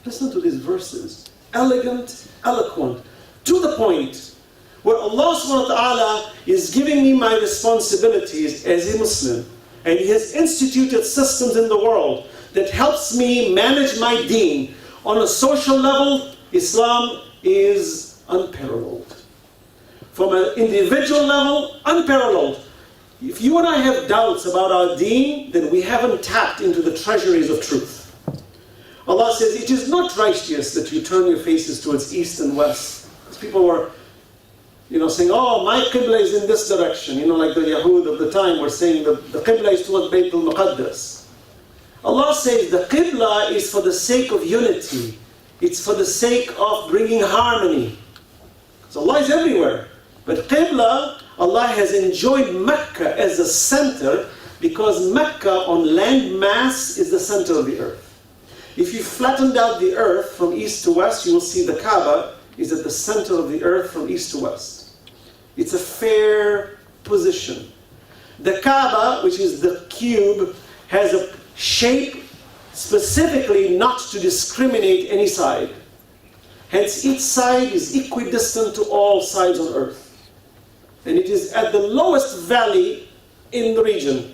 Listen to these verses. Elegant, eloquent, to the point. Where Allah subhanahu wa ta'ala is giving me my responsibilities as a Muslim. And He has instituted systems in the world that helps me manage my deen. On a social level, Islam is unparalleled. From an individual level, unparalleled. If you and I have doubts about our deen, then we haven't tapped into the treasuries of truth. Allah says, it is not righteous that you turn your faces towards east and west. As people were saying, oh, my Qibla is in this direction. Like the Yahud of the time were saying the Qibla is towards Bayt al-Muqaddas. Allah says the Qibla is for the sake of unity. It's for the sake of bringing harmony. So Allah is everywhere. But Qibla, Allah has enjoined Mecca as a center because Mecca on land mass is the center of the earth. If you flattened out the earth from east to west, you will see the Kaaba is at the center of the earth from east to west. It's a fair position. The Kaaba, which is the cube, has a shape specifically not to discriminate any side. Hence, each side is equidistant to all sides on earth. And it is at the lowest valley in the region,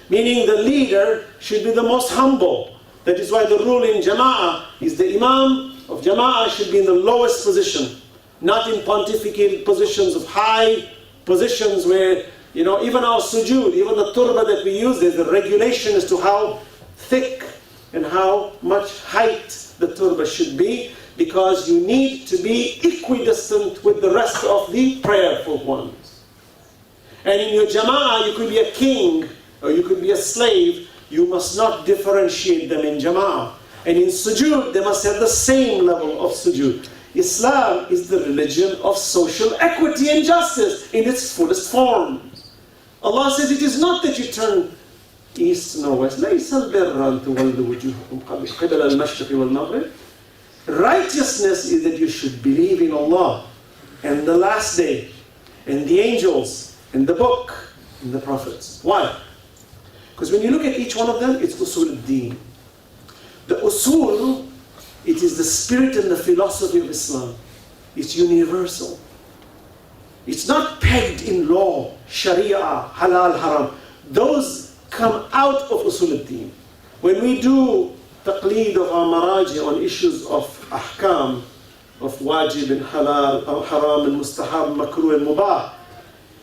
meaning the leader should be the most humble. That is why the rule in Jama'ah is the Imam of Jama'ah should be in the lowest position, not in pontificated positions of high positions where, even our sujood, even the turba that we use, there's a regulation as to how thick and how much height the turba should be, because you need to be equidistant with the rest of the prayerful ones. And in your Jama'ah, you could be a king or you could be a slave. You must not differentiate them in Jama'ah. And in sujood, they must have the same level of sujood. Islam is the religion of social equity and justice in its fullest form. Allah says it is not that you turn east nor west. Righteousness is that you should believe in Allah and the last day and the angels and the book and the prophets. Why? Because when you look at each one of them, it's usul al-deen. The usul, it is the spirit and the philosophy of Islam. It's universal. It's not pegged in law, sharia, halal, haram. Those come out of usul al-deen. When we do taqleed of our maraji on issues of ahkam, of wajib and halal, haram and mustahab, makruh and mubah,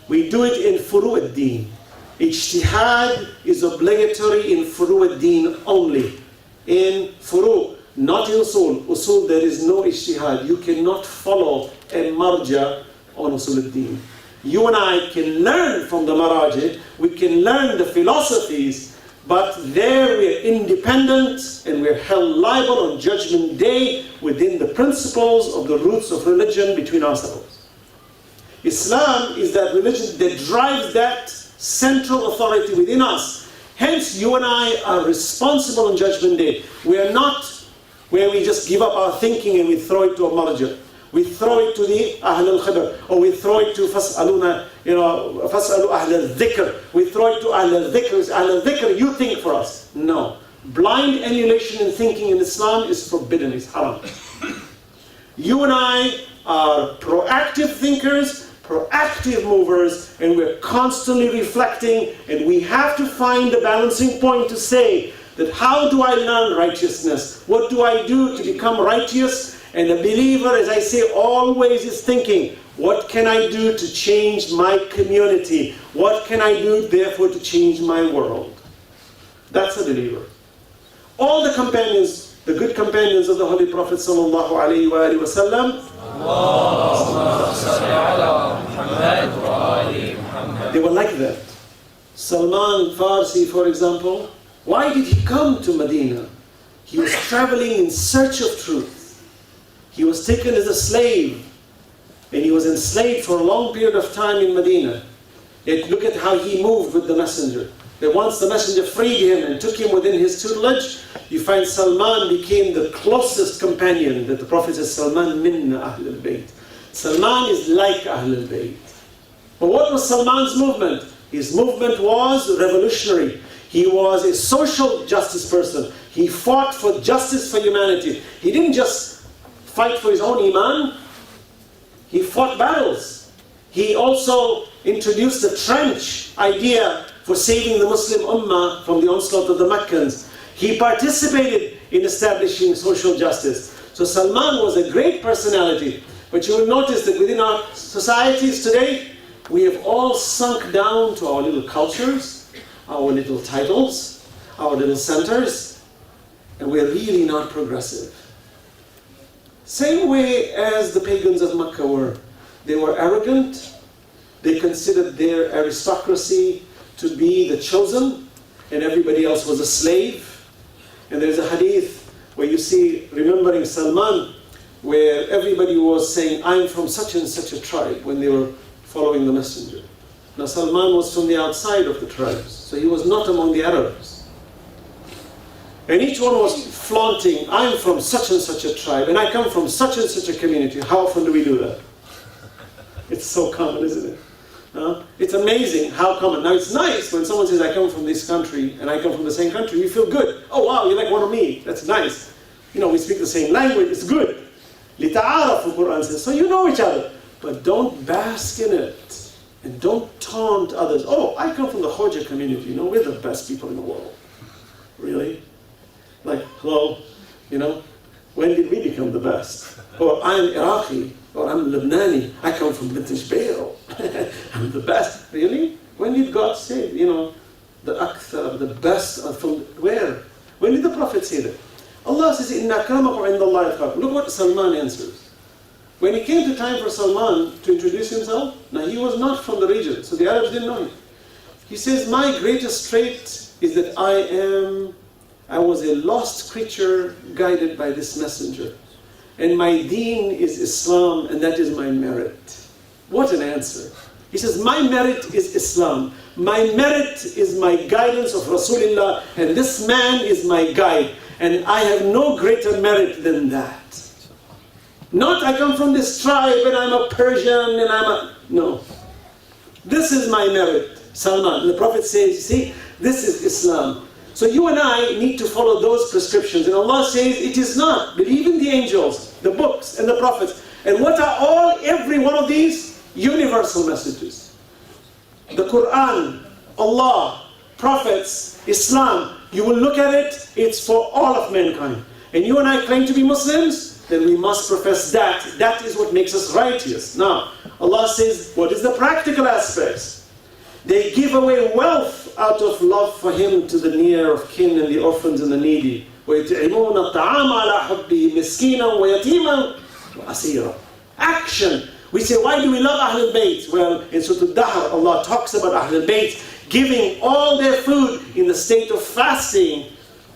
we do it in furu al-deen. Ijtihad is obligatory in furu al-deen only. In furu, not in usul. Usul, there is no ijtihad. You cannot follow a marja on usul al-deen. You and I can learn from the marajid, we can learn the philosophies, but there we are independent and we are held liable on Judgment Day within the principles of the roots of religion between ourselves. Islam is that religion that drives that central authority within us. Hence, you and I are responsible on Judgment Day. We are not where we just give up our thinking and we throw it to a marja. We throw it to the Ahl al-Khibr, or we throw it to Fas'aluna, Fas'alu Ahl al-Dhikr. We throw it to Ahl al-Dhikr. Ahl al-Dhikr, you think for us. No. Blind emulation in thinking in Islam is forbidden, it's haram. You and I are proactive thinkers, proactive movers, and we're constantly reflecting, and we have to find the balancing point to say that how do I learn righteousness? What do I do to become righteous? And a believer, as I say, always is thinking, what can I do to change my community? What can I do, therefore, to change my world? That's a believer. All the companions, the good companions of the Holy Prophet sallallahu alaihi wasallam, they were like that. Salman Farsi, for example, why did he come to Medina? He was traveling in search of truth. He was taken as a slave, and he was enslaved for a long period of time in Medina. Yet look at how he moved with the messenger. That once the messenger freed him and took him within his tutelage, you find Salman became the closest companion that the Prophet says, Salman minna Ahl al-Bayt. Salman is like Ahl al-Bayt. But what was Salman's movement? His movement was revolutionary. He was a social justice person. He fought for justice for humanity. He didn't just fight for his own iman. He fought battles. He also introduced the trench idea for saving the Muslim Ummah from the onslaught of the Meccans. He participated in establishing social justice. So Salman was a great personality. But you will notice that within our societies today, we have all sunk down to our little cultures, our little titles, our little centers, and we're really not progressive. Same way as the pagans of Mecca were. They were arrogant. They considered their aristocracy to be the chosen, and everybody else was a slave. And there's a hadith where you see, remembering Salman, where everybody was saying, I'm from such and such a tribe, when they were following the messenger. Now Salman was from the outside of the tribes, so he was not among the Arabs. And each one was flaunting, I'm from such and such a tribe, and I come from such and such a community. How often do we do that? It's so common, isn't it? It's amazing how common. Now it's nice when someone says, I come from this country, and I come from the same country. You feel good. Oh wow, you're like one of me. That's nice. You know, we speak the same language. It's good. لِتَعَارَفُ, Quran says. So you know each other. But don't bask in it. And don't taunt others. Oh, I come from the Khoja community. You know, we're the best people in the world. Really? Like, hello? You know? When did we become the best? Or I'm Iraqi. Or I'm Lebanese. I come from British Bale. I'm the best. Really? When did God say, you know, the akthar, the best from where? When did the Prophet say that? Allah says, Inna akramakum indallahi atqakum. Look what Salman answers. When it came to time for Salman to introduce himself, now he was not from the region, so the Arabs didn't know him. He says, my greatest trait is that I was a lost creature guided by this messenger. And my deen is Islam, and that is my merit. What an answer. He says, my merit is Islam. My merit is my guidance of Rasulullah, and this man is my guide. And I have no greater merit than that. Not I come from this tribe, and I'm a Persian, and no. This is my merit, Salman. And the Prophet says, see, this is Islam. So you and I need to follow those prescriptions. And Allah says, it is not. Believe in the angels, the books, and the prophets. And what are every one of these? Universal messages. The Quran, Allah, prophets, Islam. You will look at it, it's for all of mankind. And you and I claim to be Muslims, then we must profess that. That is what makes us righteous. Now, Allah says, what is the practical aspects? They give away wealth out of love for Him to the near of kin and the orphans and the needy. وَيَطْعِمُونَ الطَّعَامَ عَلَى حُبِّهِ مِسْكِينًا وَيَتِيمًا وَأَسِيرًا. Action. We say, why do we love Ahlul Bayt? Well, in Surah Al-Dahr, Allah talks about Ahlul Bayt giving all their food in the state of fasting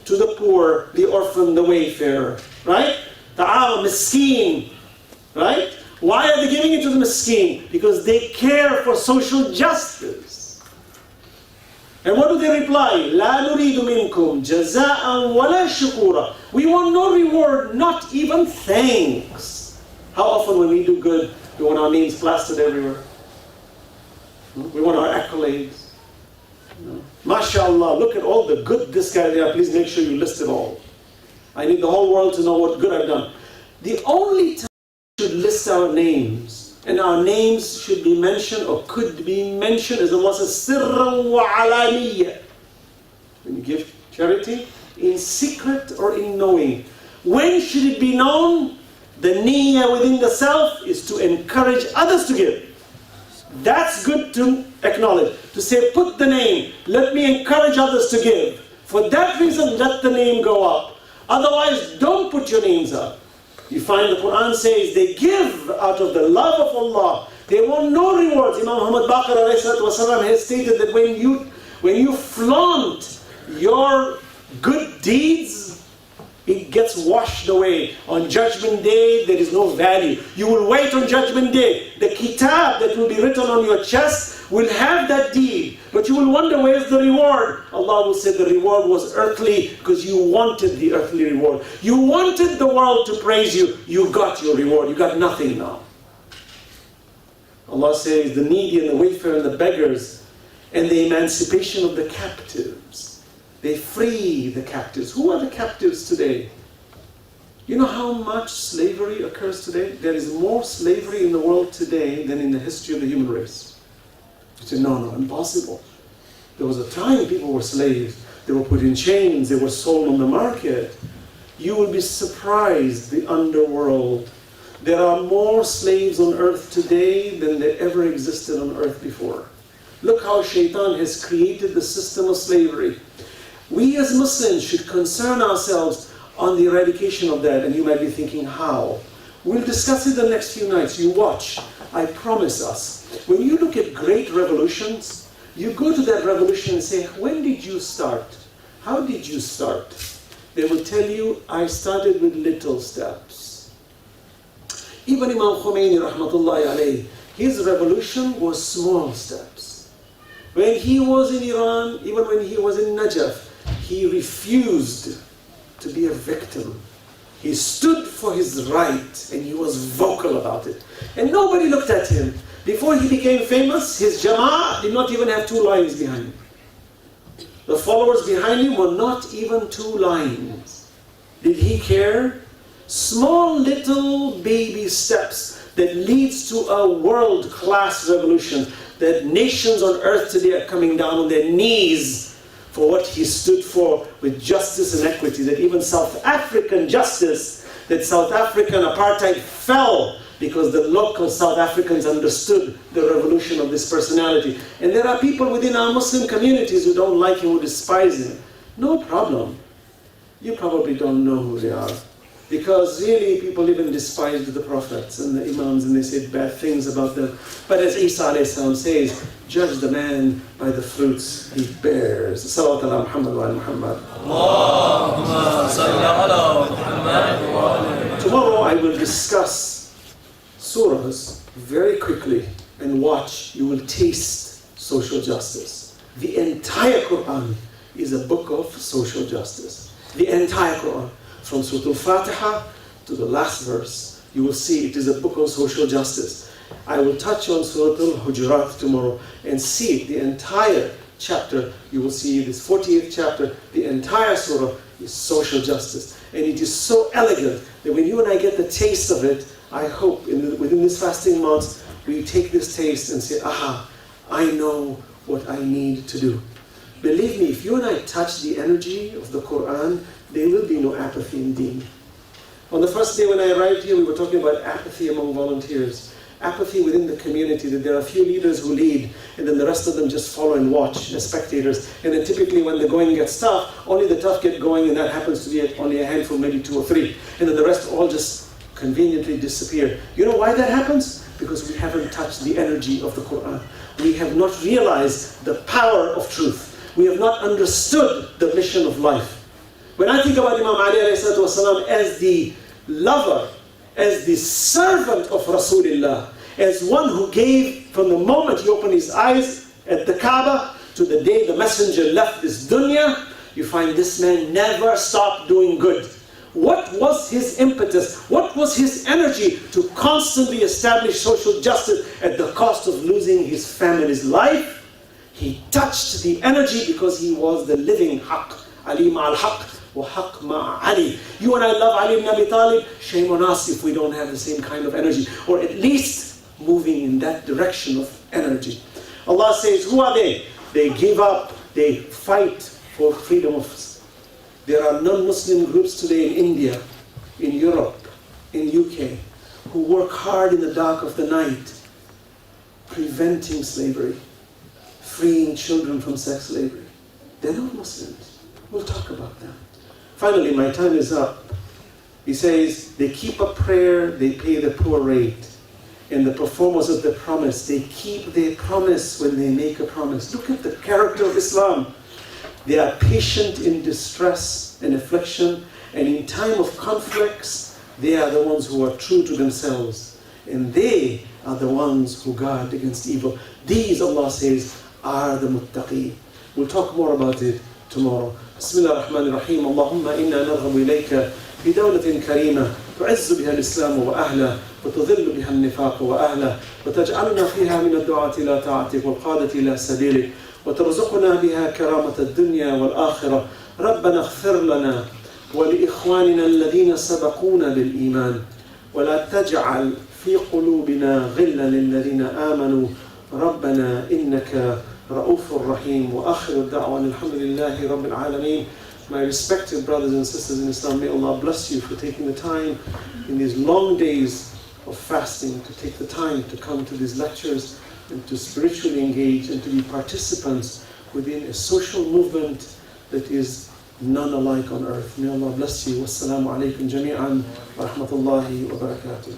to the poor, the orphan, the wayfarer. Right? Ta'am, miskeen. Right? Why are they giving it to the miskeen? Because they care for social justice. And what do they reply? لَا نُرِيدُ مِنْكُمْ جَزَاءً وَلَا شُكُورًا. We want no reward, not even thanks. How often when we do good, we want our names plastered everywhere? We want our accolades. MashaAllah, look at all the good this guy there. Please make sure you list it all. I need the whole world to know what good I've done. The only time we should list our names, and our names should be mentioned or could be mentioned, as Allah says, sirran wa alaniyya. When you give charity, in secret or in knowing. When should it be known? The niyyah within the self is to encourage others to give. That's good to acknowledge. To say, put the name, let me encourage others to give. For that reason, let the name go up. Otherwise, don't put your names up. You find the Quran says they give out of the love of Allah. They want no rewards. Imam Muhammad Baqir ﷺ has stated that when you flaunt your good deeds, it gets washed away. On Judgment Day, there is no value. You will wait on Judgment Day. The kitab that will be written on your chest will have that deed. But you will wonder, where's the reward? Allah will say the reward was earthly because you wanted the earthly reward. You wanted the world to praise you. You got your reward. You got nothing now. Allah says the needy and the wayfarer and the beggars and the emancipation of the captives. They free the captives. Who are the captives today? You know how much slavery occurs today? There is more slavery in the world today than in the history of the human race. You say, no, impossible. There was a time people were slaves. They were put in chains. They were sold on the market. You will be surprised, the underworld. There are more slaves on earth today than there ever existed on earth before. Look how Shaitan has created the system of slavery. We as Muslims should concern ourselves on the eradication of that. And you might be thinking, how? We'll discuss it the next few nights. You watch. I promise us. When you look at great revolutions, you go to that revolution and say, when did you start? How did you start? They will tell you, I started with little steps. Even Imam Khomeini, rahmatullahi alayhi, his revolution was small steps. When he was in Iran, even when he was in Najaf, he refused to be a victim. He stood for his right and he was vocal about it. And nobody looked at him. Before he became famous, his jama'ah did not even have 2 lines behind him. The followers behind him were not even 2 lines. Did he care? Small little baby steps that leads to a world-class revolution, that nations on earth today are coming down on their knees for what he stood for with justice and equity, that even South African justice, that South African apartheid fell because the local South Africans understood the revolution of this personality. And there are people within our Muslim communities who don't like him, who despise him. No problem. You probably don't know who they are. Because really people even despised the prophets and the Imams, and they said bad things about them. But as Isa a.s. says, judge the man by the fruits he bears. Salawat ala Muhammad wa ala Muhammad. Allahumma salli ala Muhammad wa ala. Tomorrow I will discuss surahs very quickly, and watch, you will taste social justice. The entire Quran is a book of social justice. The entire Quran. From Surah Al-Fatiha to the last verse, you will see it is a book on social justice. I will touch on Surah Al-Hujurat tomorrow and see the entire chapter. You will see this 48th chapter, the entire surah is social justice. And it is so elegant that when you and I get the taste of it, I hope within this fasting month, we take this taste and say, aha, I know what I need to do. Believe me, if you and I touch the energy of the Quran, there will be no apathy in deen. On the first day when I arrived here, we were talking about apathy among volunteers. Apathy within the community, that there are a few leaders who lead, and then the rest of them just follow and watch as spectators. And then typically when the going gets tough, only the tough get going, and that happens to be only a handful, maybe 2 or 3. And then the rest all just conveniently disappear. You know why that happens? Because we haven't touched the energy of the Quran. We have not realized the power of truth. We have not understood the mission of life. When I think about Imam Ali ﷺ as the lover, as the servant of Rasulullah, as one who gave from the moment he opened his eyes at the Kaaba to the day the messenger left this dunya, you find this man never stopped doing good. What was his impetus? What was his energy to constantly establish social justice at the cost of losing his family's life? He touched the energy because he was the living haqq. Ali ma'al haqq. وَحَقْ مَعَ Ali. You and I love Ali ibn Abi Talib. Shame on us if we don't have the same kind of energy, or at least moving in that direction of energy. Allah says, who are they? They give up, they fight for freedom of. There are non-Muslim groups today in India, in Europe, in UK, who work hard in the dark of the night, preventing slavery, freeing children from sex slavery. They're not Muslims. We'll talk about them. Finally, my time is up. He says, they keep a prayer, they pay the poor rate. And the performers of the promise, they keep their promise when they make a promise. Look at the character of Islam. They are patient in distress and affliction, and in time of conflicts, they are the ones who are true to themselves. And they are the ones who guard against evil. These, Allah says, are the muttaqeen. We'll talk more about it tomorrow. بسم الله الرحمن الرحيم اللهم إنا نرغب إليك في دولة كريمة تعز بها الإسلام وأهله وتذل بها النفاق وأهله وتجعلنا فيها من الدعاة إلى طاعتك والقادة إلى سبيلك وترزقنا بها كرامة الدنيا والآخرة ربنا اغفر لنا ولإخواننا الذين سبقونا بالإيمان ولا تجعل في قلوبنا غلا للذين آمنوا ربنا إنك رؤوف رحيم وآخر الدعوة الحمد لله رب العالمين. My respected brothers and sisters in Islam, may Allah bless you for taking the time in these long days of fasting to take the time to come to these lectures and to spiritually engage and to be participants within a social movement that is none alike on earth. May Allah bless you. Wassalamu alaikum jami'an wa rahmatullahi wa barakatuh.